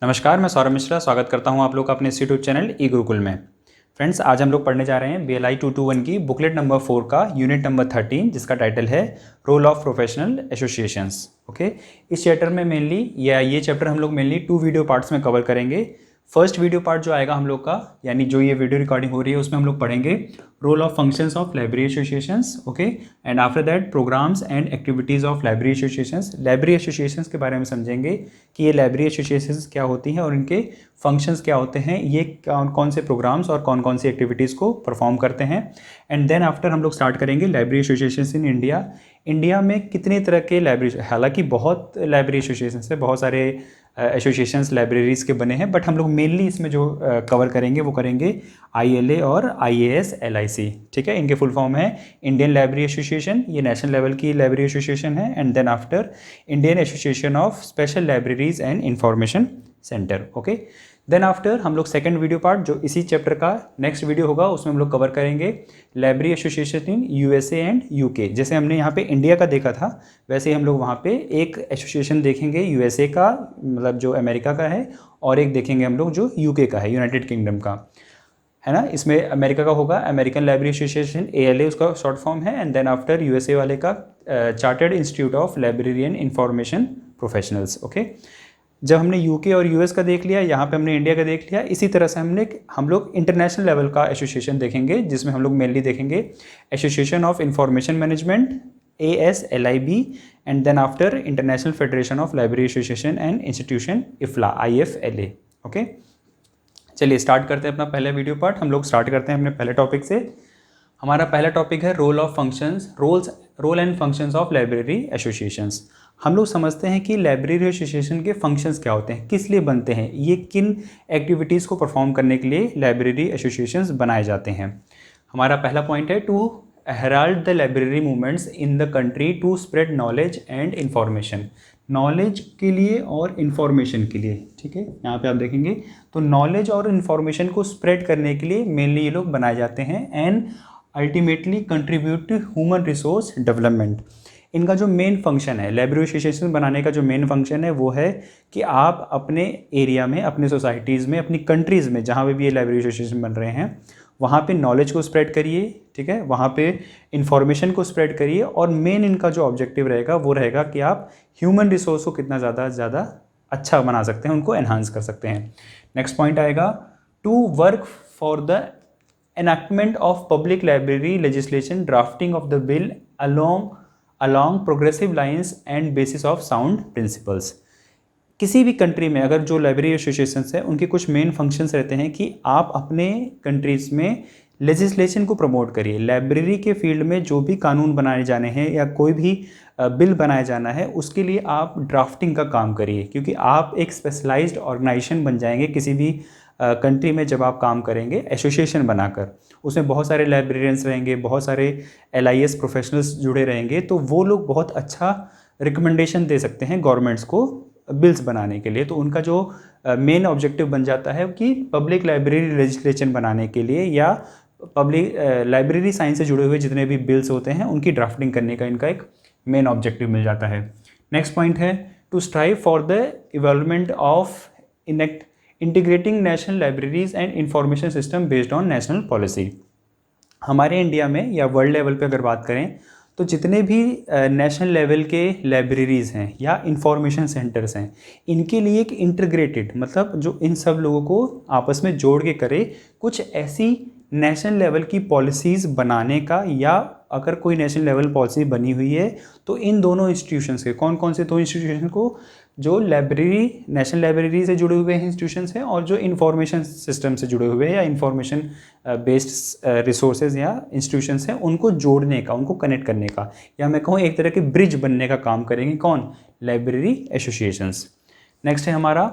नमस्कार, मैं सौरभ मिश्रा स्वागत करता हूं आप लोग का अपने इस यूट्यूब चैनल ई गुरुकुल में। फ्रेंड्स, आज हम लोग पढ़ने जा रहे हैं BLI 221 की बुकलेट नंबर 4 का यूनिट नंबर 13, जिसका टाइटल है role of professional associations. Okay, इस चैप्टर में मेनली ये चैप्टर हम लोग मेनली 2 वीडियो पार्ट्स में कवर करेंगे। फर्स्ट वीडियो पार्ट जो आएगा हम लोग का, यानी जो ये वीडियो रिकॉर्डिंग हो रही है, उसमें हम लोग पढ़ेंगे role of functions of library associations. Okay, and after that programmes and activities of library associations. Library associations के बारे में समझेंगे कि ये लाइब्रेरी एसोसिएशंस क्या होती हैं और इनके फंक्शंस क्या होते हैं, ये कौन कौन से प्रोग्राम्स और कौन कौन सी एक्टिविटीज़ को परफॉर्म करते हैं। एंड देन आफ्टर हम लोग स्टार्ट करेंगे library associations in India. India में कितने तरह के लाइब्रेरी, हालांकि बहुत लाइब्रेरी एसोसिएशंस है, बहुत सारे एसोसिएशंस लाइब्रेरीज़ के बने हैं, बट हम लोग मेनली इसमें जो कवर करेंगे वो करेंगे ILA और IAS LIC। ठीक है, इनके फुल फॉर्म है इंडियन लाइब्रेरी एसोसिएशन, ये नेशनल लेवल की लाइब्रेरी एसोसिएशन है। And then after Indian association of special libraries and information centre. Okay, then after हम लोग सेकंड वीडियो पार्ट, जो इसी चैप्टर का नेक्स्ट वीडियो होगा, उसमें हम लोग कवर करेंगे library association in USA and UK। जैसे हमने यहाँ पे इंडिया का देखा था, वैसे ही हम लोग वहाँ पे एक एसोसिएशन देखेंगे USA का, मतलब जो अमेरिका का है, और एक देखेंगे हम लोग जो UK का है, यूनाइटेड किंगडम का है ना। इसमें अमेरिका का होगा अमेरिकन लाइब्रेरी एसोसिएशन, ALA उसका शॉर्ट फॉर्म है। एंड देन आफ्टर USA वाले का chartered institute of librarian information professionals. Okay, जब हमने UK और US का देख लिया, यहाँ पे हमने इंडिया का देख लिया, इसी तरह से हम लोग इंटरनेशनल लेवल का एसोसिएशन देखेंगे, जिसमें हम लोग मेनली देखेंगे association of information management ASLIB, and then after international federation of library association and institution IFLA IFLA। Okay, चलिए स्टार्ट करते हैं अपना पहला वीडियो पार्ट। हम लोग स्टार्ट करते हैं अपने पहले टॉपिक से। हमारा पहला टॉपिक है role of functions, role and functions of library associations. हम लोग समझते हैं कि लाइब्रेरी एसोसिएशन के फंक्शंस क्या होते हैं, किस लिए बनते हैं, ये किन एक्टिविटीज़ को परफॉर्म करने के लिए लाइब्रेरी एसोसिएशंस बनाए जाते हैं। हमारा पहला पॉइंट है to herald the library movements in the country to spread knowledge and information. Knowledge के लिए और इन्फॉर्मेशन के लिए, ठीक है, यहाँ पे आप देखेंगे तो नॉलेज और इन्फॉर्मेशन को स्प्रेड करने के लिए मेनली ये लोग बनाए जाते हैं। And ultimately contribute to human resource development. इनका जो मेन फंक्शन है, लाइब्रेरी एसोसिएशन बनाने का जो मेन फंक्शन है वो है कि आप अपने एरिया में, अपने सोसाइटीज़ में, अपनी कंट्रीज़ में, जहाँ पे भी ये लाइब्रेरी एसोसिएशन बन रहे हैं, वहाँ पे नॉलेज को स्प्रेड करिए। ठीक है, वहाँ पे इंफॉर्मेशन को स्प्रेड करिए, और मेन इनका जो ऑब्जेक्टिव रहेगा वो रहेगा कि आप ह्यूमन रिसोर्स को कितना ज़्यादा अच्छा बना सकते हैं, उनको एनहांस कर सकते हैं। नेक्स्ट पॉइंट आएगा to work for the enactment of public library legislation, drafting of the bill along progressive lines and basis of sound principles। किसी भी कंट्री में अगर जो लाइब्रेरी एसोसिएशंस हैं, उनके कुछ मेन फंक्शंस रहते हैं कि आप अपने कंट्रीज़ में लेजिस्लेशन को प्रमोट करिए। लाइब्रेरी के फील्ड में जो भी कानून बनाए जाने हैं या कोई भी बिल बनाया जाना है, उसके लिए आप ड्राफ्टिंग का काम करिए, क्योंकि आप एक स्पेशलाइज्ड ऑर्गेनाइजेशन बन जाएंगे किसी भी कंट्री में जब आप काम करेंगे एसोसिएशन बनाकर। उसमें बहुत सारे लाइब्रेरियंस रहेंगे, बहुत सारे LIS प्रोफेशनल्स जुड़े रहेंगे, तो वो लोग बहुत अच्छा रिकमेंडेशन दे सकते हैं गवर्नमेंट्स को बिल्स बनाने के लिए। तो उनका जो मेन ऑब्जेक्टिव बन जाता है कि पब्लिक लाइब्रेरी लेजिस्लेशन बनाने के लिए, या पब्लिक लाइब्रेरी साइंस से जुड़े हुए जितने भी बिल्स होते हैं उनकी ड्राफ्टिंग करने का इनका एक मेन ऑब्जेक्टिव मिल जाता है। नेक्स्ट पॉइंट है to strive for the involvement of integrating national libraries and information system based on national policy. हमारे इंडिया में या वर्ल्ड लेवल पे अगर बात करें, तो जितने भी नेशनल लेवल के लाइब्रेरीज़ हैं या इंफॉर्मेशन सेंटर्स हैं, इनके लिए एक इंटीग्रेटेड, मतलब जो इन सब लोगों को आपस में जोड़ के करे, कुछ ऐसी नेशनल लेवल की पॉलिसीज़ बनाने का, या अगर कोई नेशनल लेवल पॉलिसी बनी हुई है तो इन दोनों इंस्टीट्यूशंस के, कौन कौन से दो इंस्टीट्यूशन को, जो लाइब्रेरी, नेशनल लाइब्रेरी से जुड़े हुए इंस्टीट्यूशंस हैं और जो इंफॉर्मेशन सिस्टम से जुड़े हुए हैं या इंफॉर्मेशन बेस्ड रिसोर्सेज या इंस्टीट्यूशंस हैं, उनको जोड़ने का, उनको कनेक्ट करने का, या मैं कहूँ एक तरह के ब्रिज बनने का काम करेंगे कौन, लाइब्रेरी एसोसिएशंस। नेक्स्ट है हमारा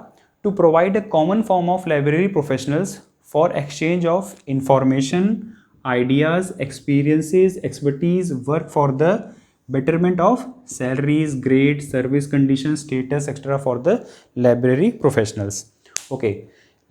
to provide a common form of library professionals for exchange of information, ideas, experiences, expertise, work for the betterment of salaries, grades, service conditions, status etc for the library professionals। Okay,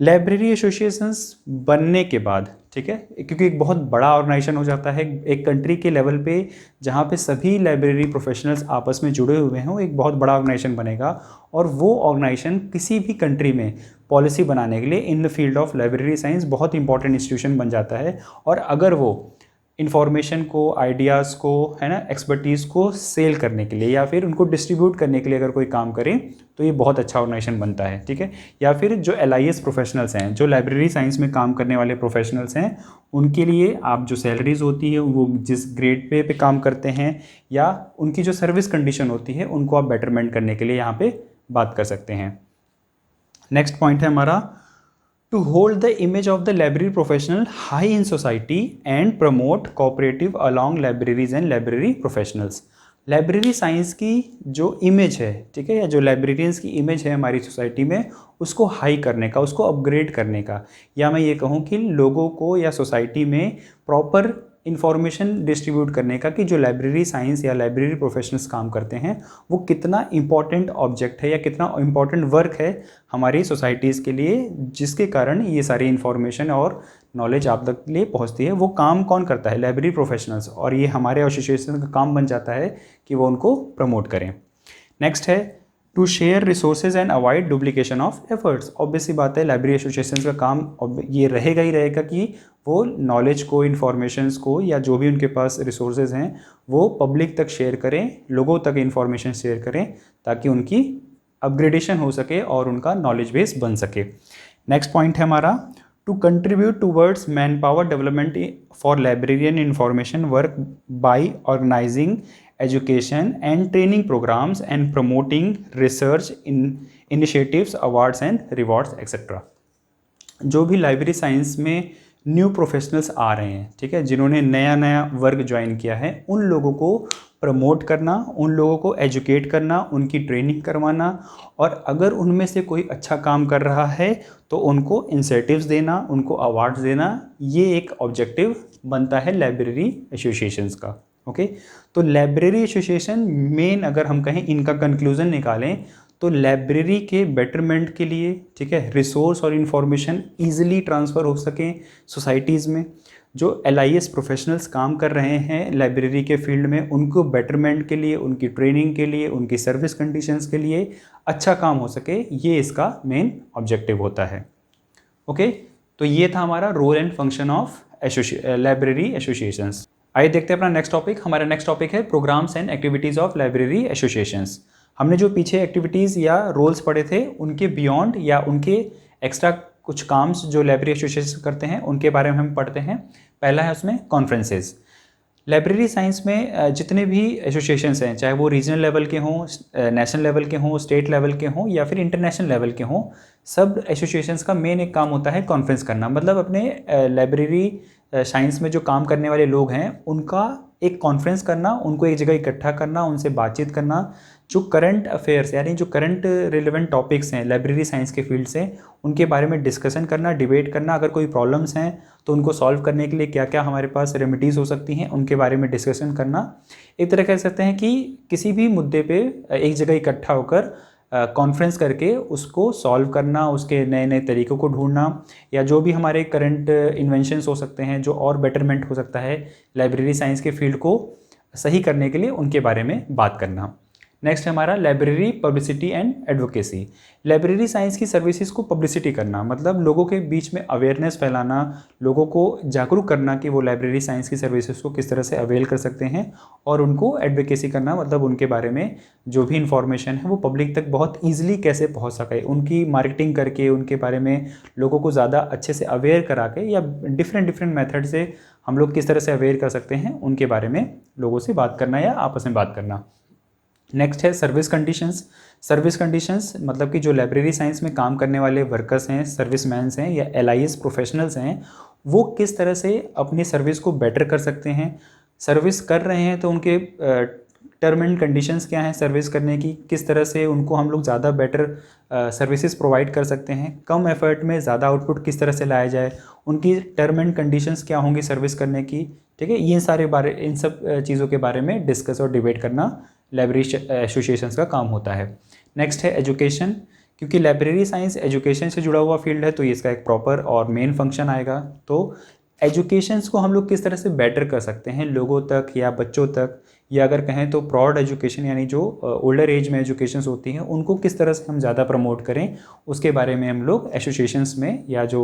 library associations बनने के बाद, ठीक है, क्योंकि एक बहुत बड़ा organisation हो जाता है एक कंट्री के लेवल पे, जहाँ पे सभी लाइब्रेरी प्रोफेशनल्स आपस में जुड़े हुए हैं, वो एक बहुत बड़ा ऑर्गेनाइजेशन बनेगा। और वो ऑर्गेनाइजेशन किसी भी कंट्री में पॉलिसी बनाने के लिए in the field of library science बहुत इंपॉर्टेंट इंस्टीट्यूशन बन जाता है। और अगर वो इन्फॉर्मेशन को, आइडियाज़ को, है ना, एक्सपर्टीज़ को सेल करने के लिए या फिर उनको डिस्ट्रीब्यूट करने के लिए अगर कोई काम करे तो ये बहुत अच्छा ऑर्गेनाइजेशन बनता है। ठीक है, या फिर जो LIS प्रोफेशनल्स हैं, जो लाइब्रेरी साइंस में काम करने वाले प्रोफेशनल्स हैं, उनके लिए आप जो सैलरीज होती है, वो जिस ग्रेड पे काम करते हैं या उनकी जो सर्विस कंडीशन होती है, उनको आप बेटरमेंट करने के लिए यहाँ पे बात कर सकते हैं। नेक्स्ट पॉइंट है हमारा, to hold the image of the library professional high in society and promote cooperative along libraries and library professionals। Library science की जो इमेज है, ठीक है, या जो लाइब्रेरियंस की इमेज है हमारी सोसाइटी में, उसको हाई करने का, उसको अपग्रेड करने का, या मैं ये कहूँ कि लोगों को या सोसाइटी में प्रॉपर इन्फॉर्मेशन डिस्ट्रीब्यूट करने का कि जो लाइब्रेरी साइंस या लाइब्रेरी प्रोफेशनल्स काम करते हैं वो कितना इम्पॉर्टेंट ऑब्जेक्ट है या कितना इम्पॉर्टेंट वर्क है हमारी सोसाइटीज़ के लिए, जिसके कारण ये सारी इन्फॉर्मेशन और नॉलेज आप तक लिए पहुंचती है। वो काम कौन करता है? Library professionals. और ये हमारे एसोसिएशन का काम बन जाता है कि वो उनको प्रमोट करें। नेक्स्ट है to share resources and avoid duplication of efforts. Obvious सी बात है, लाइब्रेरी एसोसिएशन का काम ये रहेगा ही रहेगा कि वो नॉलेज को, इन्फॉर्मेशंस को, या जो भी उनके पास रिसोर्सेज हैं वो पब्लिक तक शेयर करें, लोगों तक इन्फॉर्मेशन शेयर करें, ताकि उनकी अपग्रेडेशन हो सके और उनका नॉलेज बेस बन सके। नेक्स्ट पॉइंट है हमारा, to contribute towards manpower development for librarian information work by organising education and training programs and promoting research in initiatives, awards and rewards etc। जो भी लाइब्रेरी साइंस में new professionals आ रहे हैं, ठीक है, जिन्होंने नया नया वर्क ज्वाइन किया है, उन लोगों को प्रमोट करना, उन लोगों को एजुकेट करना, उनकी ट्रेनिंग करवाना, और अगर उनमें से कोई अच्छा काम कर रहा है तो उनको इंसेंटिव्स देना, उनको अवार्ड्स देना, ये एक ऑब्जेक्टिव बनता है लाइब्रेरी एसोसिएशंस का। ओके, तो लाइब्रेरी एसोसिएशन मेन, अगर हम कहें इनका कंक्लूजन निकालें तो लाइब्रेरी के बेटरमेंट के लिए, ठीक है, रिसोर्स और इन्फॉर्मेशन ईजिली ट्रांसफ़र हो सकें सोसाइटीज़ में, जो LIS प्रोफेशनल्स काम कर रहे हैं लाइब्रेरी के फील्ड में, उनको बेटरमेंट के लिए, उनकी ट्रेनिंग के लिए, उनकी सर्विस कंडीशंस के लिए अच्छा काम हो सके, ये इसका मेन ऑब्जेक्टिव होता है। ओके, तो ये था हमारा role and function of library associations. आइए देखते हैं अपना नेक्स्ट टॉपिक। हमारा नेक्स्ट टॉपिक है programmes and activities of library associations. हमने जो पीछे एक्टिविटीज़ या रोल्स पढ़े थे, उनके बियॉन्ड या उनके एक्स्ट्रा कुछ काम्स जो लाइब्रेरी एसोसिएशन करते हैं, उनके बारे में हम पढ़ते हैं। पहला है उसमें कॉन्फ्रेंसेस। लाइब्रेरी साइंस में जितने भी एसोसिएशंस हैं, चाहे वो रीजनल लेवल के हों, नेशनल लेवल के हों, स्टेट लेवल के हों, या फिर इंटरनेशनल लेवल के हों, सब एसोसिएशंस का मेन एक काम होता है कॉन्फ्रेंस करना। मतलब अपने लाइब्रेरी साइंस में जो काम करने वाले लोग हैं उनका एक कॉन्फ्रेंस करना, उनको एक जगह इकट्ठा करना, उनसे बातचीत करना, जो करंट अफेयर्स यानी जो करंट रिलेवेंट टॉपिक्स हैं लाइब्रेरी साइंस के फील्ड से, उनके बारे में डिस्कशन करना, डिबेट करना। अगर कोई प्रॉब्लम्स हैं तो उनको सॉल्व करने के लिए क्या क्या हमारे पास रेमेडीज़ हो सकती हैं, उनके बारे में डिस्कशन करना। एक तरह कह सकते हैं कि किसी भी मुद्दे पे एक जगह इकट्ठा होकर कॉन्फ्रेंस करके उसको सॉल्व करना, उसके नए नए तरीक़ों को ढूंढना, या जो भी हमारे करंट इन्वेंशंस हो सकते हैं, जो और बेटरमेंट हो सकता है लाइब्रेरी साइंस के फील्ड को सही करने के लिए, उनके बारे में बात करना। नेक्स्ट है हमारा library publicity and advocacy. Library science की सर्विसेज को पब्लिसिटी करना, मतलब लोगों के बीच में अवेयरनेस फैलाना, लोगों को जागरूक करना कि वो लाइब्रेरी साइंस की सर्विसेज को किस तरह से अवेल कर सकते हैं, और उनको एडवोकेसी करना, मतलब उनके बारे में जो भी इंफॉर्मेशन है वो पब्लिक तक बहुत ईजिली कैसे पहुँच सके, उनकी मार्केटिंग करके, उनके बारे में लोगों को ज़्यादा अच्छे से अवेयर करा के, या डिफरेंट मेथड से हम लोग किस तरह से अवेयर कर सकते हैं, उनके बारे में लोगों से बात करना या आपस में बात करना। नेक्स्ट है सर्विस कंडीशंस। सर्विस कंडीशंस मतलब कि जो लाइब्रेरी साइंस में काम करने वाले वर्कर्स हैं, सर्विसमैन्स हैं, या LIS प्रोफेशनल्स हैं, वो किस तरह से अपनी सर्विस को बेटर कर सकते हैं। सर्विस कर रहे हैं तो उनके टर्म एंड कंडीशंस क्या हैं सर्विस करने की, किस तरह से उनको हम लोग ज़्यादा बेटर सर्विसेज प्रोवाइड कर सकते हैं, कम एफर्ट में ज़्यादा आउटपुट किस तरह से लाया जाए, उनकी टर्म एंड कंडीशंस क्या होंगी सर्विस करने की, ठीक है। इन सब चीज़ों के बारे में डिस्कस और डिबेट करना लाइब्रेरी एसोसिएशंस का काम होता है। नेक्स्ट है एजुकेशन। क्योंकि लाइब्रेरी साइंस एजुकेशन से जुड़ा हुआ फील्ड है तो ये इसका एक प्रॉपर और मेन फंक्शन आएगा। तो एजुकेशंस को हम लोग किस तरह से बेटर कर सकते हैं लोगों तक या बच्चों तक, या अगर कहें तो ब्रॉड एजुकेशन यानी जो ओल्डर एज में एजुकेशंस होती हैं उनको किस तरह से हम ज़्यादा प्रमोट करें, उसके बारे में हम लोग एसोसिएशंस में या जो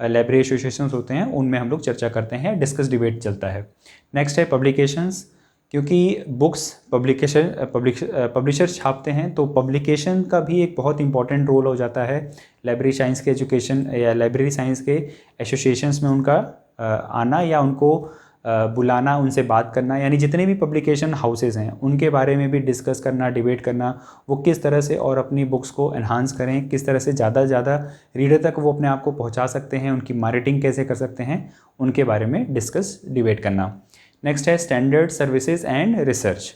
लाइब्रेरी एसोसिएशंस होते हैं उनमें हम लोग चर्चा करते हैं, डिस्कस डिबेट चलता है। नेक्स्ट है पब्लिकेशंस, क्योंकि बुक्स पब्लिशर्स छापते हैं तो पब्लिकेशन का भी एक बहुत इंपॉर्टेंट रोल हो जाता है लाइब्रेरी साइंस के एजुकेशन या लाइब्रेरी साइंस के एसोसिएशंस में उनका आना या उनको बुलाना, उनसे बात करना, यानी जितने भी पब्लिकेशन हाउसेस हैं उनके बारे में भी डिस्कस करना, डिबेट करना, वो किस तरह से और अपनी बुक्स को एनहांस करें, किस तरह से ज़्यादा से ज़्यादा रीडर तक वो अपने आप को पहुंचा सकते हैं, उनकी मार्केटिंग कैसे कर सकते हैं, उनके बारे में डिस्कस डिबेट करना। नेक्स्ट है standard services and research.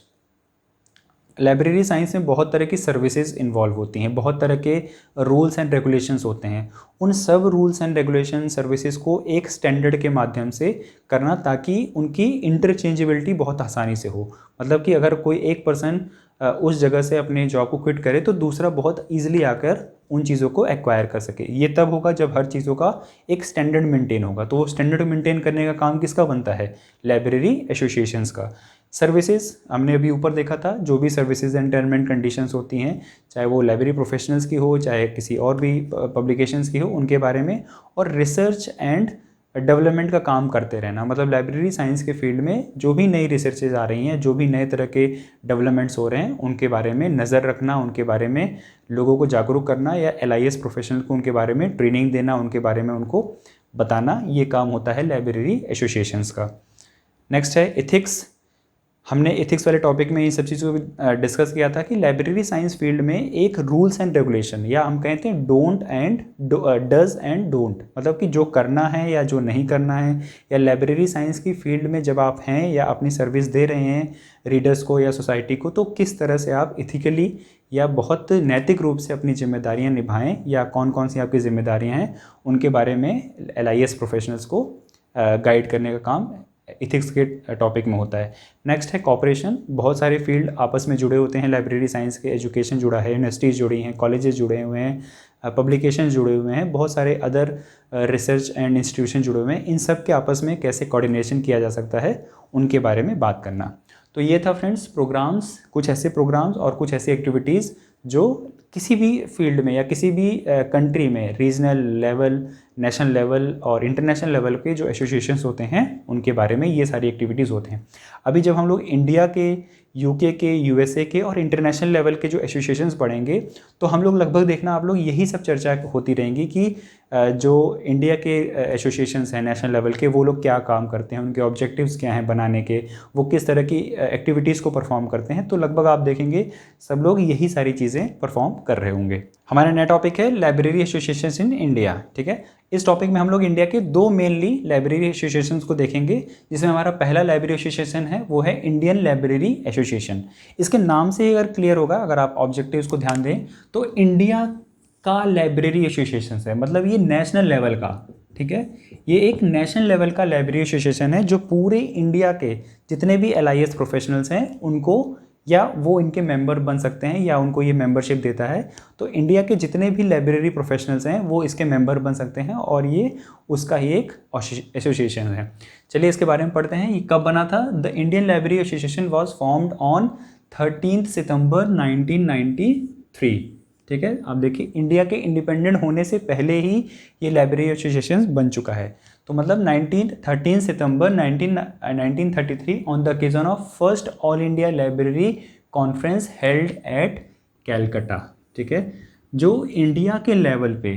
Library science में बहुत तरह की सर्विसेज इन्वॉल्व होती हैं, बहुत तरह के रूल्स एंड रेगुलेशंस होते हैं। उन सब रूल्स एंड रेगुलेशन सर्विसेज को एक स्टैंडर्ड के माध्यम से करना ताकि उनकी इंटरचेंजेबिलिटी बहुत आसानी से हो। मतलब कि अगर कोई एक पर्सन उस जगह से अपने जॉब को क्विट करे तो दूसरा बहुत ईजिली आकर उन चीज़ों को एक्वायर कर सके। ये तब होगा जब हर चीज़ों का एक स्टैंडर्ड मेंटेन होगा। तो वो स्टैंडर्ड मेंटेन करने का काम किसका बनता है? लाइब्रेरी एसोसिएशंस का। सर्विसेज हमने अभी ऊपर देखा था, जो भी services and term and conditions होती हैं, चाहे वो लाइब्रेरी प्रोफेशनल्स की हो चाहे किसी और भी पब्लिकेशंस की हो, उनके बारे में। और रिसर्च एंड डेवलपमेंट का काम करते रहना, मतलब लाइब्रेरी साइंस के फील्ड में जो भी नई रिसर्चेज आ रही हैं, जो भी नए तरह के डेवलपमेंट्स हो रहे हैं, उनके बारे में नज़र रखना, उनके बारे में लोगों को जागरूक करना, या LIS प्रोफेशनल को उनके बारे में ट्रेनिंग देना, उनके बारे में उनको बताना, ये काम होता है लाइब्रेरी एसोसिएशंस का। नेक्स्ट है एथिक्स। हमने एथिक्स वाले टॉपिक में ये सब चीज़ों को डिस्कस किया था कि लाइब्रेरी साइंस फील्ड में एक रूल्स एंड रेगुलेशन, या हम कहते हैं don't and does and don't, मतलब कि जो करना है या जो नहीं करना है, या लाइब्रेरी साइंस की फील्ड में जब आप हैं या अपनी सर्विस दे रहे हैं रीडर्स को या सोसाइटी को, तो किस तरह से आप इथिकली या बहुत नैतिक रूप से अपनी जिम्मेदारियां निभाएं, या कौन कौन सी आपकी जिम्मेदारियां हैं, उनके बारे में LIS प्रोफेशनल्स को गाइड करने का काम इथिक्स के टॉपिक में होता है। नेक्स्ट है कॉपरेशन। बहुत सारे फील्ड आपस में जुड़े होते हैं लाइब्रेरी साइंस के। एजुकेशन जुड़ा है, यूनिवर्सिटीज़ जुड़ी हैं, कॉलेजेस जुड़े हुए हैं, पब्लिकेशन जुड़े हुए हैं, बहुत सारे अदर रिसर्च एंड इंस्टीट्यूशन जुड़े हुए हैं। इन सब के आपस में कैसे कोऑर्डिनेशन किया जा सकता है, उनके बारे में बात करना। तो ये था फ्रेंड्स प्रोग्राम्स, कुछ ऐसे प्रोग्राम्स और कुछ ऐसी एक्टिविटीज़ जो किसी भी फील्ड में या किसी भी कंट्री में रीजनल लेवल, नेशनल लेवल और इंटरनेशनल लेवल के जो एसोसिएशंस होते हैं उनके बारे में ये सारी एक्टिविटीज़ होते हैं। अभी जब हम लोग इंडिया के, UK के, USA के और इंटरनेशनल लेवल के जो एसोसिएशंस पढ़ेंगे तो हम लोग लगभग देखना आप लोग यही सब चर्चा होती रहेंगी कि जो इंडिया के एसोसिएशंस हैं नेशनल लेवल के, वो लोग क्या काम करते हैं, उनके ऑब्जेक्टिव्स क्या हैं बनाने के, वो किस तरह की एक्टिविटीज़ को परफॉर्म करते हैं। तो लगभग आप देखेंगे सब लोग यही सारी चीज़ें परफॉर्म कर रहे होंगे। हमारा नया टॉपिक है लाइब्रेरी एसोसिएशंस इन इंडिया। ठीक है, इस टॉपिक में हम लोग इंडिया के दो मेनली लाइब्रेरी एसोसिएशंस को देखेंगे, जिसमें हमारा पहला लाइब्रेरी एसोसिएशन है वो है इंडियन लाइब्रेरी एसोसिएशन। इसके नाम से ही अगर क्लियर होगा, अगर आप ऑब्जेक्टिव्स को ध्यान दें तो इंडिया का लाइब्रेरी एसोसिएशन है, मतलब ये नेशनल लेवल का, ठीक है, ये एक नेशनल लेवल का लाइब्रेरी एसोसिएशन है जो पूरे इंडिया के जितने भी LIS प्रोफेशनल्स हैं उनको, या वो इनके मेंबर बन सकते हैं या उनको ये मेंबरशिप देता है। तो इंडिया के जितने भी लाइब्रेरी प्रोफेशनल्स हैं वो इसके मेंबर बन सकते हैं और ये उसका ही एक एसोसिएशन है। चलिए इसके बारे में पढ़ते हैं, ये कब बना था। The Indian library association was formed on 13 सितंबर 1993। ठीक है, आप देखिए इंडिया के इंडिपेंडेंट होने से पहले ही ये लाइब्रेरी एसोसिएशन बन चुका है। तो मतलब 13 सितंबर 1933 on the occasion of first all India library conference held at Calcutta. ठीक है, जो इंडिया के लेवल पे,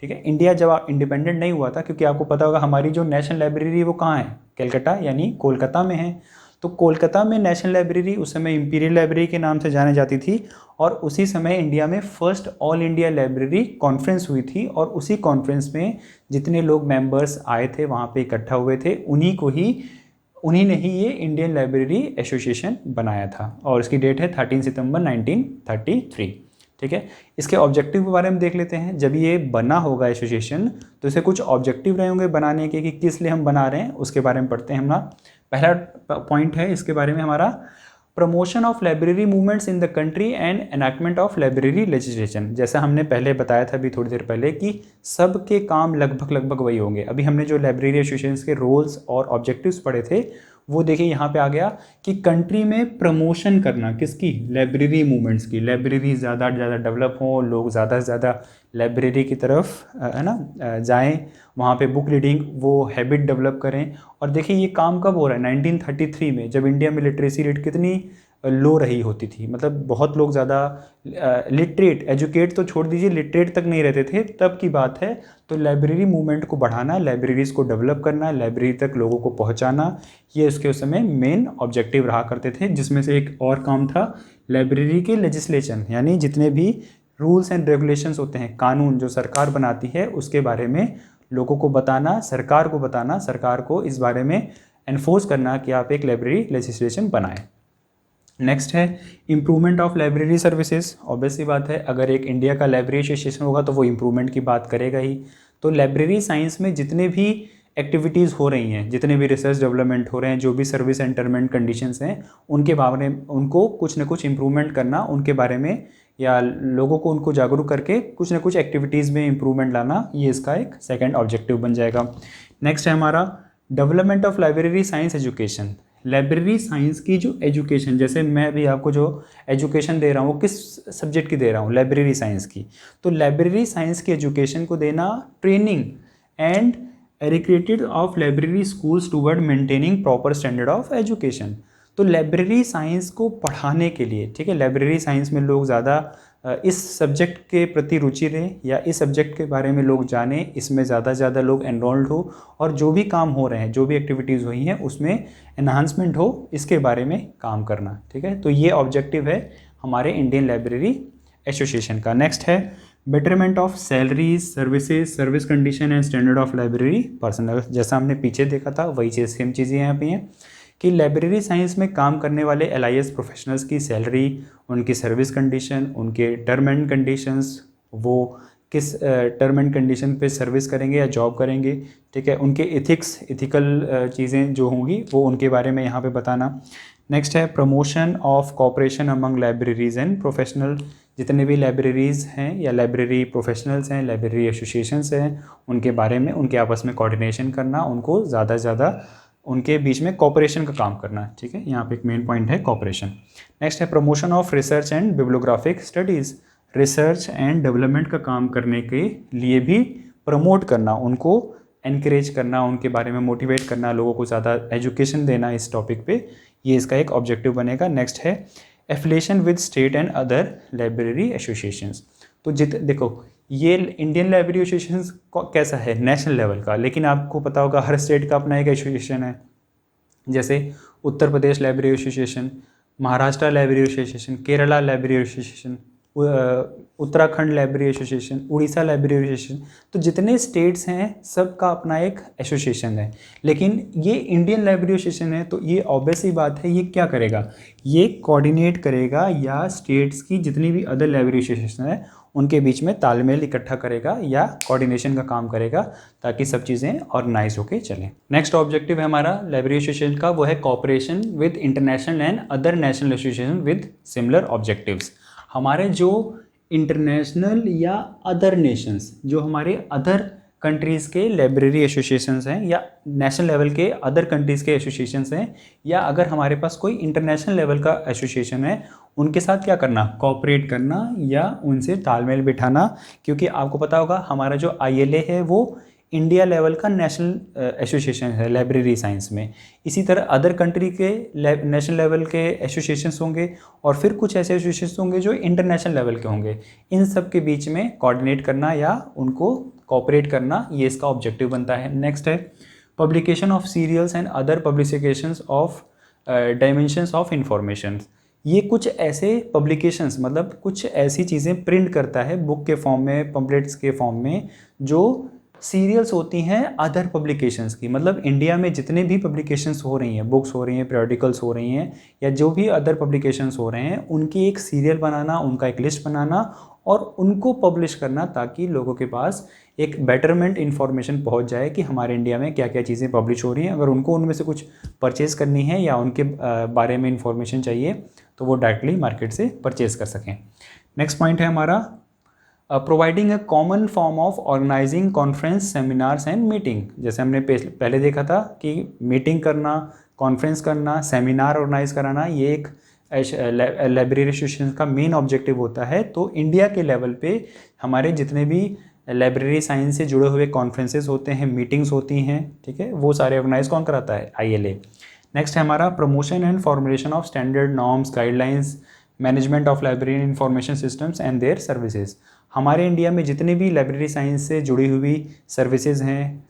ठीक है, इंडिया जब इंडिपेंडेंट नहीं हुआ था, क्योंकि आपको पता होगा हमारी जो नेशनल लाइब्रेरी है वो कहाँ है, कैलकाटा यानी कोलकाता में है। तो कोलकाता में नेशनल लाइब्रेरी उस समय इंपीरियल लाइब्रेरी के नाम से जानी जाती थी, और उसी समय इंडिया में first all India library conference हुई थी, और उसी कॉन्फ्रेंस में जितने लोग मेंबर्स आए थे वहाँ पे इकट्ठा हुए थे, उन्हीं ने ही ये इंडियन लाइब्रेरी एसोसिएशन बनाया था, और इसकी डेट है 13 सितंबर 1933। ठीक है, इसके ऑब्जेक्टिव के बारे में देख लेते हैं। जब ये बना होगा एसोसिएशन तो इसे कुछ ऑब्जेक्टिव रहे होंगे बनाने के कि किस लिए हम बना रहे हैं, उसके बारे में पढ़ते हैं। हमारा पहला पॉइंट है इसके बारे में हमारा, promotion of library movements in the country and enactment of library legislation. जैसा हमने पहले बताया था अभी थोड़ी देर पहले कि सबके काम लगभग वही होंगे। अभी हमने जो लाइब्रेरी एसोसिएशन के रोल्स और ऑब्जेक्टिव्स पढ़े थे वो देखिए यहाँ पे आ गया कि कंट्री में प्रमोशन करना किसकी, लाइब्रेरी मूवमेंट्स की। लाइब्रेरी ज़्यादा से ज़्यादा डेवलप हो, लोग ज़्यादा से ज़्यादा लाइब्रेरी की तरफ है ना जाएं, वहाँ पे बुक रीडिंग वो हैबिट डेवलप करें। और देखिए ये काम कब हो रहा है, 1933 में, जब इंडिया में लिटरेसी रेट कितनी लो रही होती थी, मतलब बहुत लोग ज़्यादा लिटरेट, एजुकेट तो छोड़ दीजिए, लिटरेट तक नहीं रहते थे, तब की बात है। तो लाइब्रेरी मूवमेंट को बढ़ाना, लाइब्रेरीज़ को डेवलप करना, लाइब्रेरी तक लोगों को पहुंचाना, ये उसके उस समय मेन ऑब्जेक्टिव रहा करते थे। जिसमें से एक और काम था लाइब्रेरी के लेजिस्लेशन, यानी जितने भी रूल्स एंड रेगुलेशंस होते हैं, कानून जो सरकार बनाती है उसके बारे में लोगों को बताना, सरकार को बताना, सरकार को इस बारे में एनफोर्स करना कि आप एक लाइब्रेरी लेजिस्लेशन बनाएं। नेक्स्ट है improvement of library services. Obvious सी बात है, अगर एक इंडिया का लाइब्रेरी एसोसिएशन होगा तो वो इम्प्रूवमेंट की बात करेगा ही। तो लाइब्रेरी साइंस में जितने भी एक्टिविटीज़ हो रही हैं, जितने भी रिसर्च डेवलपमेंट हो रहे हैं, जो भी सर्विस एंटरमेंट कंडीशंस हैं, उनके बारे में उनको कुछ न कुछ इम्प्रूवमेंट करना, उनके बारे में या लोगों को उनको जागरूक करके कुछ न कुछ एक्टिविटीज़ में इम्प्रूवमेंट लाना, ये इसका एक सेकंड ऑब्जेक्टिव बन जाएगा। नेक्स्ट है हमारा development of library science education. Library science की जो एजुकेशन, जैसे मैं अभी आपको जो एजुकेशन दे रहा हूँ वो किस सब्जेक्ट की दे रहा हूँ, लाइब्रेरी साइंस की। तो लाइब्रेरी साइंस की एजुकेशन को देना, training and recreated of library schools toward maintaining proper standard of education. तो लाइब्रेरी साइंस को पढ़ाने के लिए, ठीक है, लाइब्रेरी साइंस में लोग ज़्यादा इस सब्जेक्ट के प्रति रुचि रहें या इस सब्जेक्ट के बारे में लोग जानें, इसमें ज़्यादा से ज़्यादा लोग एनरोल्ड हो और जो भी काम हो रहे हैं, जो भी एक्टिविटीज़ हुई हैं उसमें एनहांसमेंट हो, इसके बारे में काम करना। ठीक है, तो ये ऑब्जेक्टिव है हमारे इंडियन लाइब्रेरी एसोसिएशन का। नेक्स्ट है betterment of salaries, services, service condition and standard of library personal. जैसा हमने पीछे देखा था वही चीज़, सेम चीज़ें यहाँ पे हैं कि लाइब्रेरी साइंस में काम करने वाले LIS प्रोफेशनल्स की सैलरी, उनकी सर्विस कंडीशन, उनके टर्म एंड कंडीशंस, वो किस टर्म एंड कंडीशन पे सर्विस करेंगे या जॉब करेंगे, ठीक है, उनके एथिक्स, एथिकल चीज़ें जो होंगी वो उनके बारे में यहाँ पे बताना। नेक्स्ट है promotion of corporation among libraries and professional. जितने भी लाइब्रेरीज़ हैं या लाइब्रेरी प्रोफेशनल्स हैं, लाइब्रेरी एसोसिएशंस हैं, उनके बारे में, उनके आपस में कोऑर्डिनेशन करना, उनको ज़्यादा से ज़्यादा उनके बीच में कॉपरेशन का काम करना। ठीक है, यहाँ पे एक मेन पॉइंट है कॉपरेशन। नेक्स्ट है promotion of research and bibliographic studies. Research and development का काम करने के लिए भी प्रमोट करना, उनको एनकरेज करना, उनके बारे में मोटिवेट करना, लोगों को ज़्यादा एजुकेशन देना इस टॉपिक पे, ये इसका एक ऑब्जेक्टिव बनेगा। नेक्स्ट है affiliation with state and other library associations. तो देखो ये इंडियन लाइब्रेरी एसोसिएशन कैसा है, नेशनल लेवल का, लेकिन आपको पता होगा हर स्टेट का अपना एक एसोसिएशन है। जैसे Uttar Pradesh library association, Maharashtra library association, Kerala library association, Uttarakhand library association, Orissa library association. तो जितने स्टेट्स हैं सबका अपना एक एसोसिएशन है। लेकिन ये इंडियन लाइब्रेरी एसोसिएशन है तो ये ऑब्वियस ही बात है, ये क्या करेगा, ये कोऑर्डिनेट करेगा या स्टेट्स की जितनी भी अदर लाइब्रेरी एसोसिएशन है उनके बीच में तालमेल इकट्ठा करेगा या कोऑर्डिनेशन का काम करेगा, ताकि सब चीज़ें ऑर्गेनाइज होकर चलें। नेक्स्ट ऑब्जेक्टिव है हमारा लाइब्रेरी एसोसिएशन का, वो है cooperation with international and other national association with similar objectives. हमारे जो इंटरनेशनल या अदर नेशंस, जो हमारे अदर कंट्रीज़ के लाइब्रेरी एसोसिएशंस हैं या नेशनल लेवल के अदर कंट्रीज़ के एसोसिएशंस हैं, या अगर हमारे पास कोई इंटरनेशनल लेवल का एसोसिएशन है, उनके साथ क्या करना, कोऑपरेट करना या उनसे तालमेल बिठाना। क्योंकि आपको पता होगा हमारा जो ILA है वो इंडिया लेवल का नेशनल एसोसिएशन है लाइब्रेरी साइंस में। इसी तरह अदर कंट्री के नेशनल लेवल के एसोसिएशंस होंगे और फिर कुछ ऐसे एसोसिएशंस होंगे जो इंटरनेशनल लेवल के होंगे। इन सब के बीच में कोऑर्डिनेट करना या उनको कोऑपरेट करना, ये इसका ऑब्जेक्टिव बनता है। नेक्स्ट है publication of serials and other publications of dimensions of information. ये कुछ ऐसे पब्लिकेशंस, मतलब कुछ ऐसी चीज़ें प्रिंट करता है बुक के फॉर्म में, पम्पलेट्स के फॉर्म में, जो सीरियल्स होती हैं अदर पब्लिकेशंस की। मतलब इंडिया में जितने भी पब्लिकेशंस हो रही हैं, बुक्स हो रही हैं, periodicals हो रही हैं, या जो भी अदर पब्लिकेशंस हो रहे हैं, उनकी एक सीरियल बनाना, उनका एक लिस्ट बनाना और उनको पब्लिश करना ताकि लोगों के पास एक बेटरमेंट इन्फॉर्मेशन पहुंच जाए कि हमारे इंडिया में क्या क्या चीज़ें पब्लिश हो रही हैं। अगर उनको उनमें से कुछ परचेज़ करनी है या उनके बारे में इन्फॉर्मेशन चाहिए तो वो डायरेक्टली मार्केट से परचेज़ कर सकें। नेक्स्ट पॉइंट है हमारा providing a common form of organising conference, seminars and meeting. जैसे हमने पहले देखा था कि मीटिंग करना, कॉन्फ्रेंस करना, सेमिनार ऑर्गेनाइज कराना, ये एक लाइब्रेरी एसोसिएशन का मेन ऑब्जेक्टिव होता है। तो इंडिया के लेवल पे हमारे जितने भी लाइब्रेरी साइंस से जुड़े हुए कॉन्फ्रेंसेस होते हैं, मीटिंग्स होती हैं, ठीक है, वो सारे ऑर्गेनाइज कौन कराता है? ILA। नेक्स्ट है हमारा promotion and formulation of standard norms, guidelines, management of library information systems and their services. हमारे इंडिया में जितनी भी लाइब्रेरी साइंस से जुड़ी हुई सर्विसेज हैं,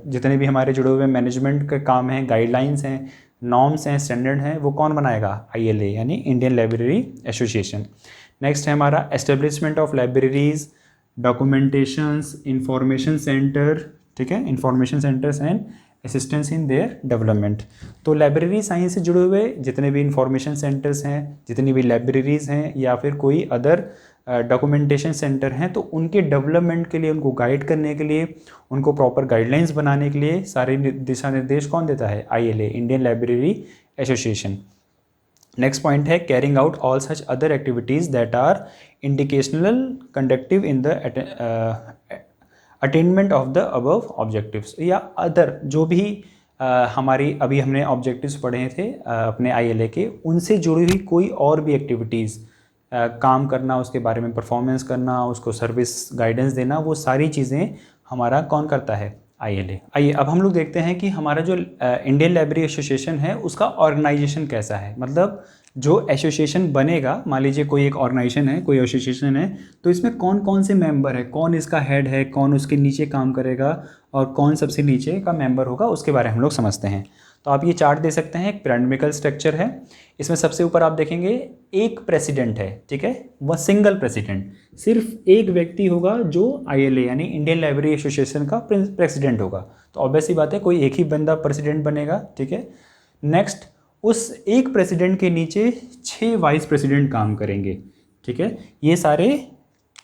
जितने भी हमारे जुड़े हुए मैनेजमेंट के काम हैं, गाइडलाइंस हैं, नॉर्म्स हैं, स्टैंडर्ड हैं, वो कौन बनाएगा? ILA यानी इंडियन लाइब्रेरी एसोसिएशन। नेक्स्ट है हमारा establishment of libraries, documentations, information centre, ठीक है, information centres and assistance in their development. तो लाइब्रेरी साइंस से जुड़े हुए जितने भी इंफॉर्मेशन सेंटर्स हैं, जितनी भी लाइब्रेरीज़ हैं या फिर कोई अदर डॉक्यूमेंटेशन सेंटर हैं, तो उनके डेवलपमेंट के लिए, उनको गाइड करने के लिए, उनको प्रॉपर गाइडलाइंस बनाने के लिए सारे दिशा निर्देश कौन देता है? ILA, Indian library association. Next point है carrying out all such other activities that are इंडिकेशनल conducive in the attainment of the above objectives, या अदर जो भी हमारी अभी हमने ऑब्जेक्टिव्स पढ़े थे अपने ILA के, उनसे जुड़ी हुई कोई और भी एक्टिविटीज़, काम करना, उसके बारे में परफॉर्मेंस करना, उसको सर्विस गाइडेंस देना, वो सारी चीज़ें हमारा कौन करता है? ILA। आइए अब हम लोग देखते हैं कि हमारा जो इंडियन लाइब्रेरी एसोसिएशन है उसका ऑर्गेनाइजेशन कैसा है। मतलब जो एसोसिएशन बनेगा, मान लीजिए कोई एक ऑर्गेनाइजेशन है, कोई एसोसिएशन है, तो इसमें कौन कौन से मेंबर है, कौन इसका हेड है, कौन उसके नीचे काम करेगा और कौन सबसे नीचे का मेंबर होगा, उसके बारे में हम लोग समझते हैं। तो आप ये चार्ट दे सकते हैं, एक पिरामिडल स्ट्रक्चर है। इसमें सबसे ऊपर आप देखेंगे एक प्रेसिडेंट है, ठीक है, वह सिंगल प्रेसिडेंट, सिर्फ एक व्यक्ति होगा जो ILA यानी इंडियन लाइब्रेरी एसोसिएशन का प्रेसिडेंट होगा। तो ऑब्वियस ही बात है कोई एक ही बंदा प्रेसिडेंट बनेगा, ठीक है। नेक्स्ट, उस एक प्रेसिडेंट के नीचे 6 वाइस प्रेसिडेंट काम करेंगे, ठीक है। ये सारे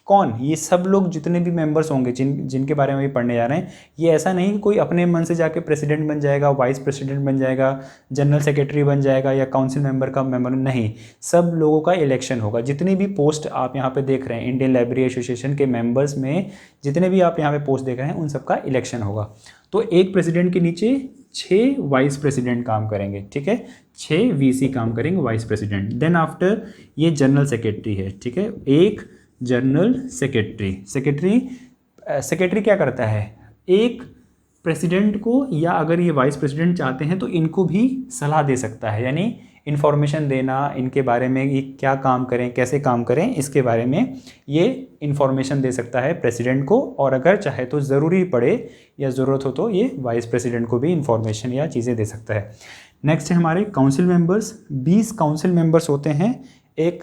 कौन? ये सब लोग जितने भी मेंबर्स होंगे जिनके बारे में भी पढ़ने जा रहे हैं, ये ऐसा नहीं कि कोई अपने मन से जाके प्रेसिडेंट बन जाएगा, वाइस प्रेसिडेंट बन जाएगा, जनरल सेक्रेटरी बन जाएगा या काउंसिल मेंबर का मेंबर, नहीं, सब लोगों का इलेक्शन होगा। जितनी भी पोस्ट आप यहाँ पे देख रहे हैं इंडियन लाइब्रेरी एसोसिएशन के मेंबर्स में, जितने भी आप यहाँ पे पोस्ट देख रहे हैं, उन सबका इलेक्शन होगा। तो एक प्रेसिडेंट के नीचे 6 वाइस प्रेसिडेंट काम करेंगे, ठीक है, 6 VC काम करेंगे, वाइस प्रेसिडेंट। देन आफ्टर ये जनरल सेक्रेटरी है, ठीक है, एक जनरल सेक्रेटरी क्या करता है? एक प्रेसिडेंट को, या अगर ये वाइस प्रेसिडेंट चाहते हैं तो इनको भी सलाह दे सकता है, यानी इन्फॉर्मेशन देना, इनके बारे में ये क्या काम करें, कैसे काम करें, इसके बारे में ये इन्फॉर्मेशन दे सकता है प्रेसिडेंट को। और अगर चाहे तो ज़रूरी पड़े या ज़रूरत हो तो ये वाइस प्रेसिडेंट को भी इन्फॉर्मेशन या चीज़ें दे सकता है। नेक्स्ट है हमारे काउंसिल मेंबर्स। 20 काउंसिल मेंबर्स होते हैं एक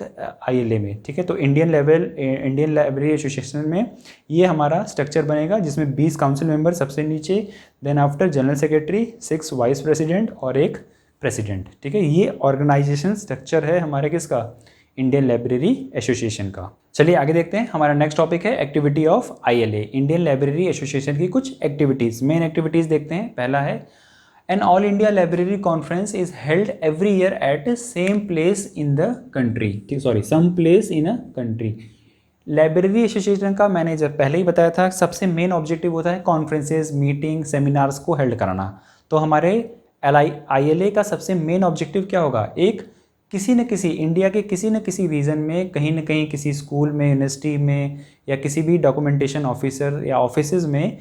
ILA में, ठीक है। तो इंडियन लाइब्रेरी एसोसिएशन में ये हमारा स्ट्रक्चर बनेगा जिसमें 20 काउंसिल मेंबर सबसे नीचे, then after general secretary, 6 vice president और एक प्रेसिडेंट, ठीक है। ये ऑर्गेनाइजेशन स्ट्रक्चर है हमारे किसका? इंडियन लाइब्रेरी एसोसिएशन का। चलिए आगे देखते हैं। हमारा नेक्स्ट टॉपिक है activity of ILA, Indian library association की कुछ एक्टिविटीज़, मेन एक्टिविटीज़ देखते हैं। पहला है An All India Library Conference is held every year at same place in the country, some place in a country। Library association का manager पहले ही बताया था, सबसे मेन ऑब्जेक्टिव होता है कॉन्फ्रेंसेज, मीटिंग, सेमिनार्स को हेल्ड कराना। तो हमारे ILA का सबसे मेन ऑब्जेक्टिव क्या होगा? एक किसी न किसी इंडिया के किसी न किसी रीजन में, कहीं न कहीं किसी स्कूल में, यूनिवर्सिटी में या किसी भी डॉक्यूमेंटेशन ऑफिसर या ऑफिसेज में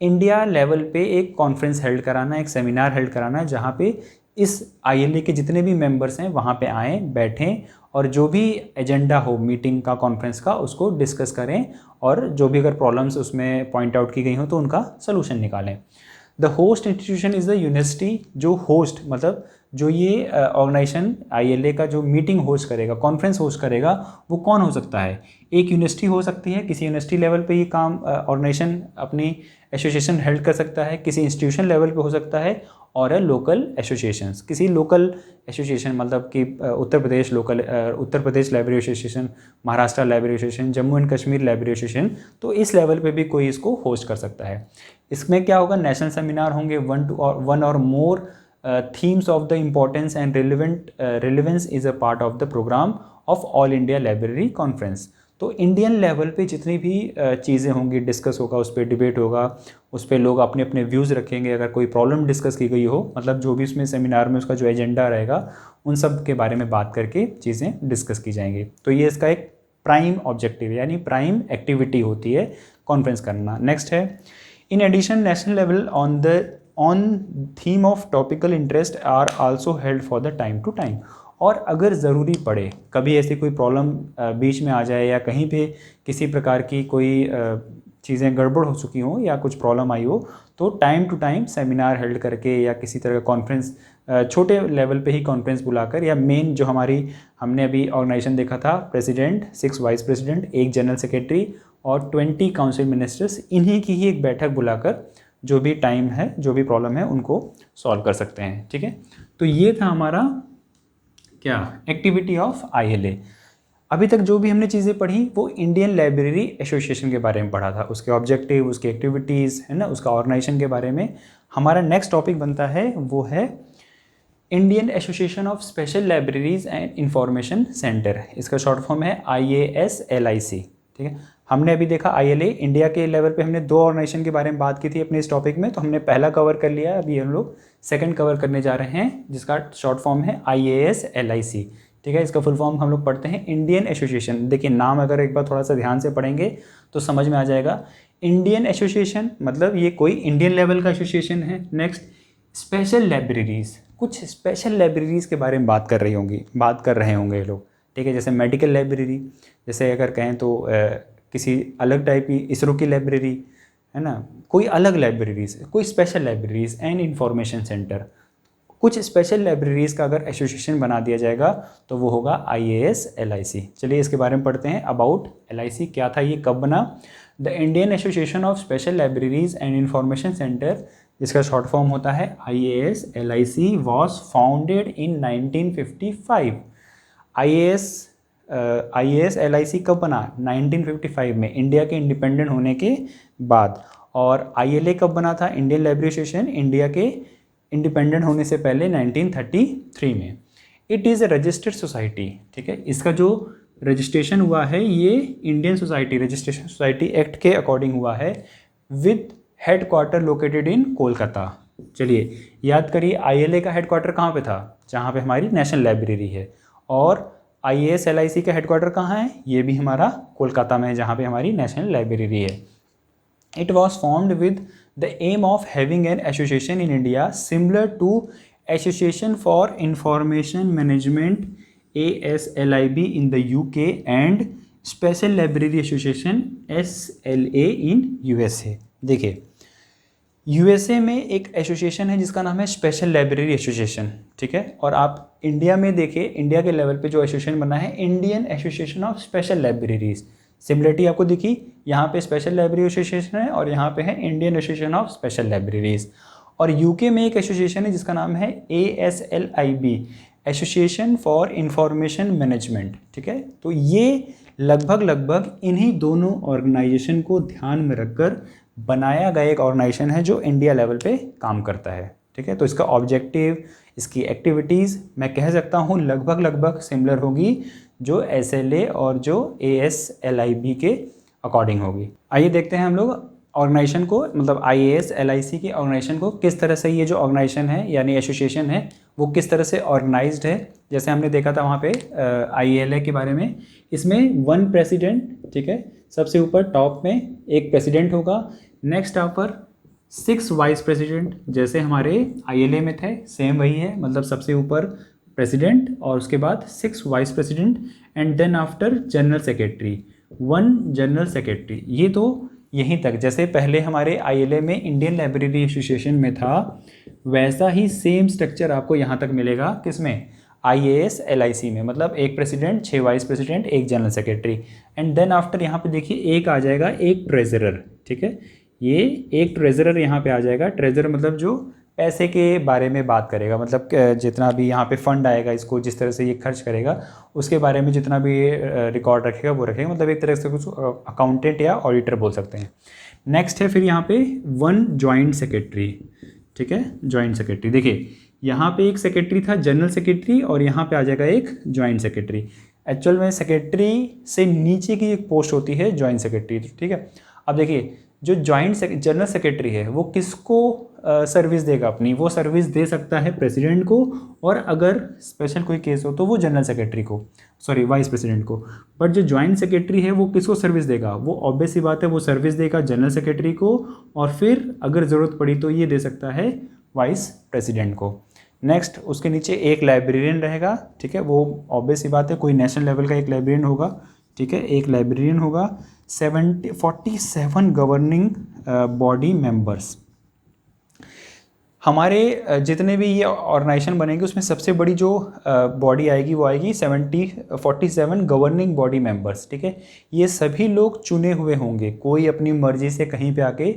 इंडिया लेवल पे एक कॉन्फ्रेंस हेल्ड कराना, एक सेमिनार हेल्ड कराना, जहाँ पे इस ILA के जितने भी मेंबर्स हैं वहाँ पे आएँ, बैठें और जो भी एजेंडा हो मीटिंग का, कॉन्फ्रेंस का, उसको डिस्कस करें और जो भी अगर प्रॉब्लम्स उसमें पॉइंट आउट की गई हो तो उनका सोल्यूशन निकालें। The host institution is the university. जो होस्ट मतलब जो ये ऑर्गेनाइजेशन ILA का जो मीटिंग होस्ट करेगा, कॉन्फ्रेंस होस्ट करेगा, वो कौन हो सकता है? एक यूनिवर्सिटी हो सकती है, किसी यूनिवर्सिटी लेवल पे ये काम ऑर्गेनाइजेशन अपनी एसोसिएशन हेल्ड कर सकता है, किसी इंस्टीट्यूशन लेवल पे हो सकता है, और लोकल एसोसिएशंस, किसी लोकल एसोसिएशन मतलब कि Uttar Pradesh library association, Maharashtra library association, Jammu and Kashmir library association, तो इस लेवल पे भी कोई इसको होस्ट कर सकता है। इसमें क्या होगा, नेशनल सेमिनार होंगे, वन और मोर themes of the importance and relevance is a part of the program of All India Library Conference। तो इंडियन लेवल पे जितनी भी चीज़ें होंगी, डिस्कस होगा, उस पर डिबेट होगा, उस पर लोग अपने अपने व्यूज़ रखेंगे। अगर कोई प्रॉब्लम डिस्कस की गई हो, मतलब जो भी उसमें सेमिनार में उसका जो एजेंडा रहेगा, उन सब के बारे में बात करके चीज़ें डिस्कस की जाएंगी। तो ये इसका एक प्राइम ऑब्जेक्टिव यानी प्राइम एक्टिविटी होती है कॉन्फ्रेंस करना। नेक्स्ट है, in addition national level on theme of topical interest are also held for the time to time. और अगर ज़रूरी पड़े, कभी ऐसी कोई प्रॉब्लम बीच में आ जाए या कहीं पे किसी प्रकार की कोई चीज़ें गड़बड़ हो चुकी हों या कुछ प्रॉब्लम आई हो, तो time to time seminar held करके या किसी तरह का कॉन्फ्रेंस, छोटे लेवल पे ही कॉन्फ्रेंस बुलाकर, या मेन जो हमने अभी ऑर्गेनाइजेशन देखा था, president, 6 vice president, 1 general secretary और 20 काउंसिल मिनिस्टर्स, इन्हीं की ही एक बैठक बुलाकर जो भी टाइम है, जो भी प्रॉब्लम है, उनको सॉल्व कर सकते हैं। ठीक है, तो ये था हमारा क्या, एक्टिविटी ऑफ ILA। अभी तक जो भी हमने चीज़ें पढ़ी वो इंडियन लाइब्रेरी एसोसिएशन के बारे में पढ़ा था, उसके ऑब्जेक्टिव, उसकी एक्टिविटीज़, है ना, उसका ऑर्गेनाइजेशन के बारे में। हमारा नेक्स्ट टॉपिक बनता है वो है Indian association of special libraries and information centre. इसका शॉर्ट फॉर्म है IASLIC। ठीक है, हमने अभी देखा ILA, इंडिया के लेवल पे हमने 2 ऑर्गेनाइजेशन के बारे में बात की थी अपने इस टॉपिक में, तो हमने पहला कवर कर लिया। अभी हम लोग सेकंड कवर करने जा रहे हैं, जिसका शॉर्ट फॉर्म है IASLIC। ठीक है, इसका फुल फॉर्म हम लोग पढ़ते हैं इंडियन एसोसिएशन। देखिए, नाम अगर एक बार थोड़ा सा ध्यान से पढ़ेंगे तो समझ में आ जाएगा। इंडियन एसोसिएशन मतलब ये कोई इंडियन लेवल का एसोसिएशन है। नेक्स्ट, स्पेशल लाइब्रेरीज, कुछ स्पेशल लाइब्रेरीज के बारे में बात कर रहे होंगे ये लोग। ठीक है, जैसे मेडिकल लाइब्रेरी, जैसे अगर कहें तो किसी अलग टाइप की इसरो की लाइब्रेरी, है ना, कोई अलग लाइब्रेरीज, कोई special libraries and information centre, कुछ स्पेशल लाइब्रेरीज का अगर एसोसिएशन बना दिया जाएगा तो वो होगा IASLIC। चलिए इसके बारे में पढ़ते हैं। अबाउट LIC क्या था, ये कब बना। The Indian association of special libraries and information centre, जिसका शॉर्ट फॉर्म होता है IASLIC, was founded in 1955। IASLIC कब बना, 1955 में, इंडिया के इंडिपेंडेंट होने के बाद। और ILA कब बना था, इंडियन लाइब्रेरी एसोसिएशन, इंडिया के इंडिपेंडेंट होने से पहले 1933 में। It is a registered society. ठीक है, इसका जो रजिस्ट्रेशन हुआ है ये Indian society registration society act के अकॉर्डिंग हुआ है, with head quarter located in Kolkata. चलिए याद करिए, ILA का हेड क्वार्टर कहाँ पे था, जहाँ पे हमारी नेशनल लाइब्रेरी है। और IASLIC का हेड क्वार्टर कहाँ है, ये भी हमारा कोलकाता में है, जहाँ पे हमारी नेशनल लाइब्रेरी है। It was formed with the aim of having an association in India similar to Association for Information Management ASLIB in the UK and Special Library Association SLA in USA। देखिए, USA में एक association है जिसका नाम है special library association. ठीक है, और आप इंडिया में देखिए, इंडिया के लेवल पे जो एसोसिएशन बना है Indian association of special libraries. Similarity आपको दिखी, यहाँ पे स्पेशल लाइब्रेरी एसोसिएशन है और यहाँ पे है Indian association of special libraries. और यूके में एक एसोसिएशन है जिसका नाम है ASLIB, association for information management. ठीक है, तो ये लगभग इन्हीं दोनों ऑर्गेनाइजेशन को ध्यान में रखकर बनाया गया एक ऑर्गेनाइजेशन है जो इंडिया लेवल पे काम करता है। ठीक है, तो इसका ऑब्जेक्टिव, इसकी एक्टिविटीज़ मैं कह सकता हूँ लगभग सिमिलर होगी जो SLA और जो ASLIB के अकॉर्डिंग होगी। आइए देखते हैं हम लोग ऑर्गेनाइजेशन को, मतलब IASLIC के ऑर्गेनाइजेशन को, किस तरह से ये जो ऑर्गेनाइजेशन है यानी एसोसिएशन है वो किस तरह से ऑर्गेनाइज्ड है। जैसे हमने देखा था वहाँ पे ILA के बारे में, इसमें 1 प्रेसिडेंट, ठीक है, सबसे ऊपर टॉप में एक प्रेसिडेंट होगा। नेक्स्ट यहाँ पर 6 वाइस प्रेसिडेंट, जैसे हमारे ILA में थे सेम वही है, मतलब सबसे ऊपर प्रेसिडेंट और उसके बाद 6 vice president and then after general secretary 1 general secretary. ये तो यहीं तक, जैसे पहले हमारे ILA में इंडियन लाइब्रेरी एसोसिएशन में था, वैसा ही सेम स्ट्रक्चर आपको यहाँ तक मिलेगा। किसमें, IASLIC में, मतलब 1 president, 6 vice president, 1 general secretary and then after यहाँ पे देखिए एक आ जाएगा एक ट्रेजरर। ठीक है, ये एक ट्रेजरर यहाँ पे आ जाएगा। ट्रेजरर मतलब जो पैसे के बारे में बात करेगा, मतलब जितना भी यहाँ पे फंड आएगा, इसको जिस तरह से ये खर्च करेगा उसके बारे में जितना भी रिकॉर्ड रखेगा वो रखेगा, मतलब एक तरह से कुछ अकाउंटेंट या ऑडिटर बोल सकते हैं। नेक्स्ट है फिर यहाँ पे वन जॉइंट सेक्रेटरी, ठीक है, जॉइंट सेक्रेटरी। देखिए यहाँ पे एक सेक्रेटरी था जनरल सेक्रेटरी और यहाँ पे आ जाएगा एक जॉइंट सेक्रेटरी। एक्चुअल में सेक्रेटरी से नीचे की एक पोस्ट होती है जॉइंट सेक्रेटरी, ठीक है। अब देखिए जो जॉइंट जनरल सेक्रेटरी है वो किसको सर्विस देगा अपनी, वो सर्विस दे सकता है प्रेसिडेंट को, और अगर स्पेशल कोई केस हो तो वो जनरल सेक्रेटरी को, सॉरी वाइस प्रेसिडेंट को। बट जो जॉइंट सेक्रेटरी है वो किसको सर्विस देगा, वो ऑब्वियस सी बात है वो सर्विस देगा जनरल सेक्रेटरी को, और फिर अगर ज़रूरत पड़ी तो ये दे सकता है वाइस प्रेसिडेंट को। नेक्स्ट उसके नीचे एक लाइब्रेरियन रहेगा, ठीक है, वो ऑब्वियस सी बात है कोई नेशनल लेवल का एक लाइब्रेरियन होगा, ठीक है, एक लाइब्रेरियन होगा। 47 गवर्निंग बॉडी मेंबर्स। हमारे जितने भी ये ऑर्गेनाइजेशन बनेंगे उसमें सबसे बड़ी जो बॉडी आएगी वो आएगी 47 गवर्निंग बॉडी मेंबर्स, ठीक है। ये सभी लोग चुने हुए होंगे, कोई अपनी मर्जी से कहीं पे आके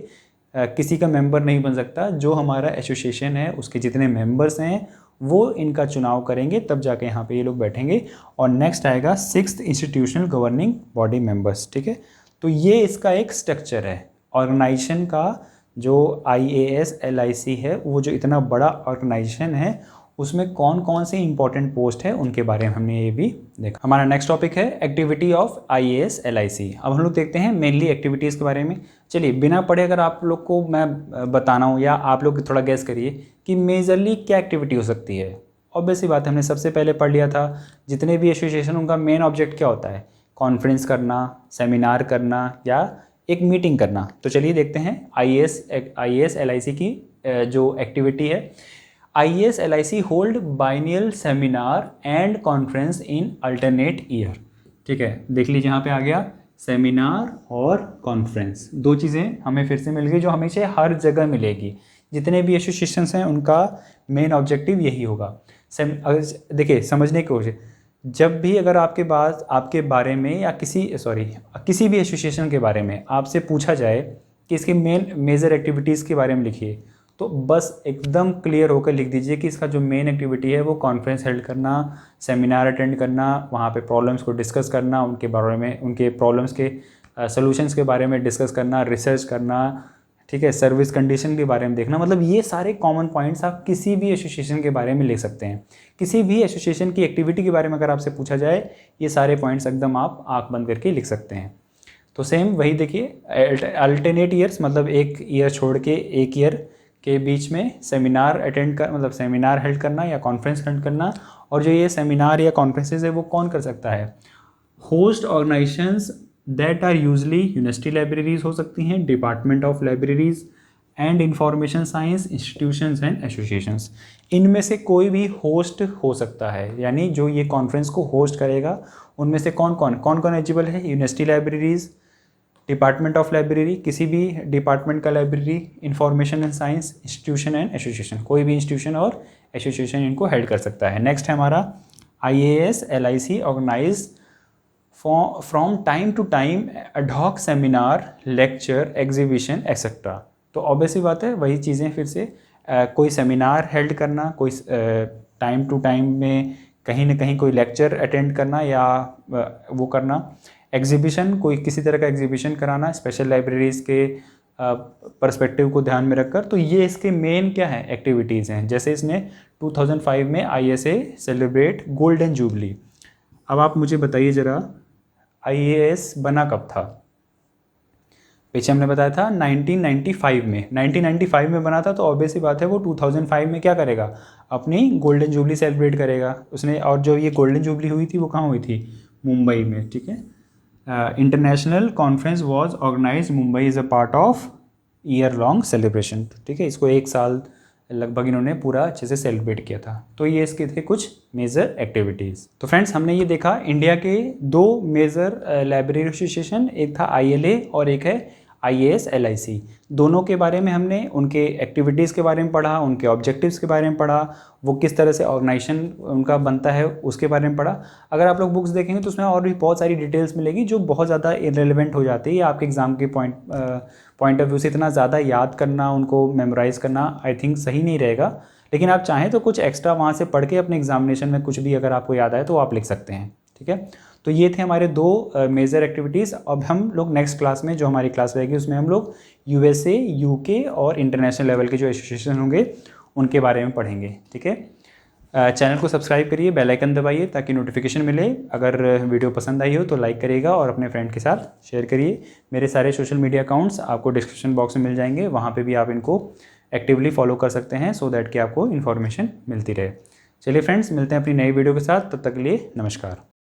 किसी का मेंबर नहीं बन सकता। जो हमारा एसोसिएशन है उसके जितने मेंबर्स हैं वो इनका चुनाव करेंगे, तब जाके यहाँ पे ये लोग बैठेंगे। और नेक्स्ट आएगा 6th institutional governing body members, ठीक है। तो ये इसका एक स्ट्रक्चर है ऑर्गेनाइजेशन का। जो IAS LIC है वो जो इतना बड़ा ऑर्गेनाइजेशन है उसमें कौन कौन से इंपॉर्टेंट पोस्ट है उनके बारे में हमने ये भी देखा। हमारा नेक्स्ट टॉपिक है एक्टिविटी ऑफ IAS LIC। अब हम लोग देखते हैं मेनली एक्टिविटीज़ के बारे में। चलिए बिना पढ़े अगर आप लोग को मैं बताना हूँ या आप लोग थोड़ा गैस करिए कि मेजरली क्या एक्टिविटी हो सकती है। ऑब्वियस सी बात है, हमने सबसे पहले पढ़ लिया था जितने भी एसोसिएशन उनका मेन ऑब्जेक्ट क्या होता है, कॉन्फ्रेंस करना, सेमिनार करना या एक मीटिंग करना। तो चलिए देखते हैं IAS LIC की जो एक्टिविटी है। IAS LIC hold biennial seminar and conference in alternate year, ठीक है। देख लीजिए यहाँ पे आ गया सेमिनार और कॉन्फ्रेंस, दो चीज़ें हमें फिर से मिल गई जो हमेशा हर जगह मिलेगी। जितने भी एसोसिएशंस हैं उनका मेन ऑब्जेक्टिव यही होगा। देखिए समझने की कोशिश, जब भी अगर आपके पास आपके बारे में या किसी भी एसोसिएशन के बारे में आपसे पूछा जाए कि इसके मेजर एक्टिविटीज़ के बारे में लिखिए, तो बस एकदम क्लियर होकर लिख दीजिए कि इसका जो मेन एक्टिविटी है वो कॉन्फ्रेंस हेल्ड करना, सेमिनार अटेंड करना, वहाँ पे प्रॉब्लम्स को डिस्कस करना, उनके बारे में उनके प्रॉब्लम्स के सॉल्यूशंस के बारे में डिस्कस करना, रिसर्च करना, ठीक है, सर्विस कंडीशन के बारे में देखना। मतलब ये सारे कॉमन पॉइंट्स आप किसी भी एसोसिएशन के बारे में लिख सकते हैं। किसी भी एसोसिएशन की एक्टिविटी के बारे में अगर आपसे पूछा जाए ये सारे पॉइंट्स एकदम आप आँख बंद करके लिख सकते हैं। तो सेम वही देखिए, अल्टरनेट ईयर्स मतलब एक ईयर छोड़ के एक ईयर के बीच में सेमिनार अटेंड कर, मतलब सेमिनार हेल्ड करना या कॉन्फ्रेंस हेल्ड करना। और जो ये सेमिनार या कॉन्फ्रेंसेज है वो कौन कर सकता है, host organisations that are usually university libraries हो सकती हैं, department of libraries and information science institutions and associations. इनमें से कोई भी होस्ट हो सकता है, यानी जो ये कॉन्फ्रेंस को होस्ट करेगा उनमें से कौन कौन एलिजिबल है, university libraries, department of library, किसी भी डिपार्टमेंट का library, information and science institution and association, कोई भी इंस्टीट्यूशन और एसोसिएशन इनको हेल्ड कर सकता है। नेक्स्ट है हमारा IAS LIC organise from time to time ad hoc seminar, lecture, exhibition etcetera. तो ऑब्वियसली बात है वही चीज़ें फिर से कोई सेमिनार हेल्ड करना, कोई टाइम टू टाइम में कहीं ना कहीं कोई लेक्चर अटेंड करना या वो करना, एग्जीबिशन कोई किसी तरह का एग्जीबिशन कराना स्पेशल लाइब्रेरीज़ के पर्सपेक्टिव को ध्यान में रखकर। तो ये इसके मेन क्या है एक्टिविटीज़ हैं। जैसे इसने 2005 में ISA सेलिब्रेट गोल्डन जुबली। अब आप मुझे बताइए ज़रा IAS बना कब था। पीछे हमने बताया था 1995 में, 1995 में बना था, तो ऑब्वियस ही बात है वो 2005 में क्या करेगा, अपनी गोल्डन जुबली सेलिब्रेट करेगा उसने। और जो ये गोल्डन जुबली हुई थी वो कहाँ हुई थी, मुंबई में, ठीक है। International conference was organise Mumbai is a part of year long celebration, ठीक है। इसको एक साल लगभग इन्होंने पूरा अच्छे से सेलिब्रेट किया था। तो ये इसके थे कुछ मेजर एक्टिविटीज़। तो फ्रेंड्स हमने ये देखा इंडिया के दो मेजर लाइब्रेरी एसोसिएशन, एक था ILA और एक है IAS LIC दोनों के बारे में हमने उनके एक्टिविटीज़ के बारे में पढ़ा, उनके ऑब्जेक्टिव्स के बारे में पढ़ा, वो किस तरह से ऑर्गेनाइजेशन उनका बनता है उसके बारे में पढ़ा। अगर आप लोग बुक्स देखेंगे तो उसमें और भी बहुत सारी डिटेल्स मिलेगी जो बहुत ज़्यादा इररिलेवेंट हो जाती है। आपके एग्ज़ाम के पॉइंट ऑफ व्यू से इतना ज़्यादा याद करना, उनको मेमोराइज़ करना आई थिंक सही नहीं रहेगा। लेकिन आप चाहें तो कुछ एक्स्ट्रा वहाँ से पढ़ के अपने एग्जामिनेशन में कुछ भी अगर आपको याद आए तो आप लिख सकते हैं। ठीक है, तो ये थे हमारे दो मेजर एक्टिविटीज़। अब हम लोग नेक्स्ट क्लास में, जो हमारी क्लास रहेगी, उसमें हम लोग USA, UK और इंटरनेशनल लेवल के जो एसोसिएशन होंगे उनके बारे में पढ़ेंगे। ठीक है, चैनल को सब्सक्राइब करिए, बेल आइकन दबाइए ताकि नोटिफिकेशन मिले। अगर वीडियो पसंद आई हो तो लाइक करिएगा और अपने फ्रेंड के साथ शेयर करिए। मेरे सारे सोशल मीडिया अकाउंट्स आपको डिस्क्रिप्शन बॉक्स में मिल जाएंगे, वहाँ पे भी आप इनको एक्टिवली फॉलो कर सकते हैं सो दैट कि आपको इन्फॉर्मेशन मिलती रहे। चलिए फ्रेंड्स, मिलते हैं अपनी नई वीडियो के साथ, तब तक के लिए नमस्कार।